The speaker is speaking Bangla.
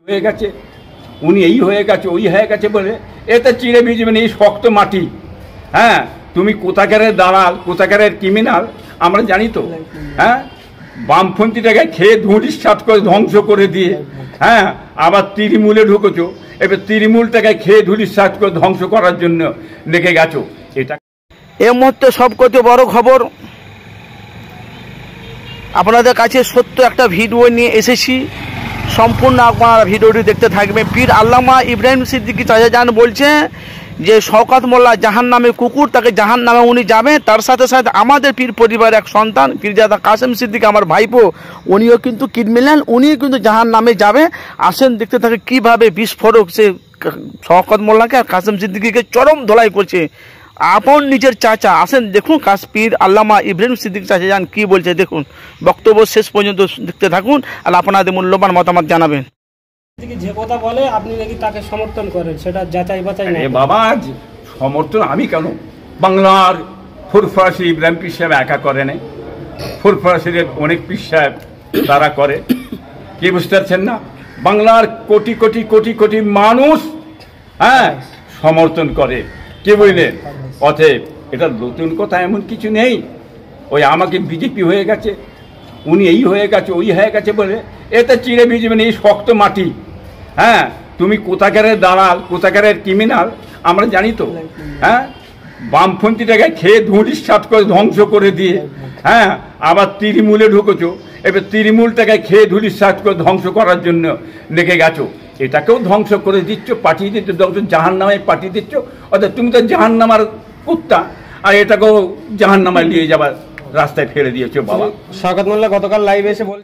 হয়ে গেছে, উনি এই হয়ে গেছে ওই হয়ে গেছে বলে এতে চিড়ে ভিজবে না, এই শক্ত মাটি। হ্যাঁ, তুমি কোথাকারের দালাল, কোথাকারের ক্রিমিনাল আমরা জানি তো। হ্যাঁ, বামপন্থীটাকে খেয়ে ধুঁড়িস সাত করে ধ্বংস করে দিয়ে হ্যাঁ আবার তৃণমূলে ঢুকেছো, এবার তৃণমূলটাকে খেয়ে ধুঁড়িস সাত করে ধ্বংস করার জন্য লেগে গেছো। এটা এই মুহূর্তে সবকটি বড় খবর আপনাদের কাছে সত্য একটা ভিডিও নিয়ে এসেছি, সম্পূর্ণ আপনারা ভিডিওটি দেখতে থাকবেন। পীর আল্লামা ইব্রাহিম সিদ্দিকী চাচাজান বলছে যে শওকত মোল্লা জাহান নামে কুকুর, তাকে জাহান নামে উনি যাবেন। তার সাথে সাথে আমাদের পীর পরিবারের এক সন্তান পীরজাদা কাসেম সিদ্দিকী আমার ভাইপো, উনিও কিন্তু ক্রিমিনাল, উনিও কিন্তু জাহান নামে যাবে। আসেন দেখতে থাকে কিভাবে বিস্ফোরক সে শওকত মোল্লাকে আর কাসেম সিদ্দিকীকে চরম ধোলাই করছে আপন নিজের চাচা। আসেন দেখুন পীর আল্লামা ইব্রাহিম সিদ্দিকী চাচাজান কি বলছে, দেখুন বক্তব্য শেষ পর্যন্ত দেখতে থাকুন আর আপনাদের মূল্যবান মতামত জানাবেন। যে কথা বলে আপনি নাকি তাকে সমর্থন করেন, সেটা যাচাই বাছাই না। বাবা, সমর্থন আমি কেন, বাংলার ফুরফুরাশি ইব্রাহিম পীর সাহেব একা করে নাই, ফুরফুরাশির অনেক পীর সাহেব তারা করে। কি বুঝতে পারছেন না? বাংলার কোটি কোটি কোটি কোটি মানুষ হ্যাঁ সমর্থন করে। কি বুঝলেন? অতএব এটা নতুন কথা এমন কিছু নেই। ওই আমাকে বিজেপি হয়ে গেছে, উনি এই হয়ে গেছে ওই হয়ে গেছে বলে এতে চিড়ে ভিজবে না, এই শক্ত মাটি। হ্যাঁ, তুমি কোথাকারের দালাল, কোথাকারের ক্রিমিনাল আমরা জানি তো। হ্যাঁ, বামপন্থীটাকে খেয়ে ধুঁড়িস সাত করে ধ্বংস করে দিয়ে হ্যাঁ আবার তৃণমূলে ঢুকেছো, এবার তৃণমূলটাকে খেয়ে ধুঁড়িস সাত করে ধ্বংস করার জন্য লেগে গেছো। এটাকেও ধ্বংস করে দিচ্ছ, পাঠিয়ে দিচ্ছ, জাহান নামায় পাঠিয়ে দিচ্ছ। অর্থাৎ তুমি তো জাহান নামার কুত্তা, আর এটাকেও জাহান নামায় নিয়ে যাবার রাস্তায় ফেলে দিয়েছো। বাবা, শওকত মোল্লা গতকাল লাইভে এসে বল